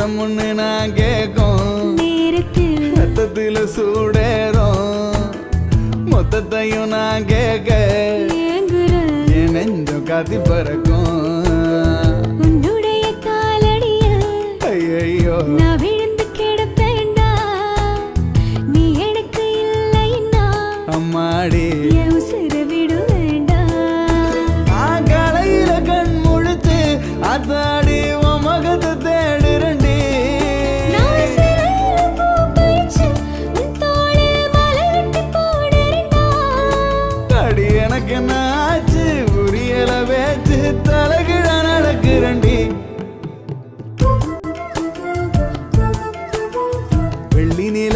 முத்தம் ஒண்ணு நான் கேட்கும் நேரத்தில் ரத்தத்துல சூடேறும் மொத்தத்தையும் நான் கேட்க என் நெஞ்சம் காத்தி பறக்கும் உன்னுடைய காலடியில் ஐயோ நான் விழுந்து கிடப்பேண்டா நீ எனக்கு இல்லைன்னா அம்மாடி என் உசுரை விட வேண்டாம் காலையில கண் முழிச்சு அத்தாடி உன் மகத்தை தேடுறண்டி நான் சிறையில பூ பறிச்சு உன் தோளில் மாலை கட்டி போடுறேன்டா அடி எனக்கு என்ன ஆச்சு புரியல பேச்சு தலைகிழ நடக்கிறண்டி வெள்ளி நில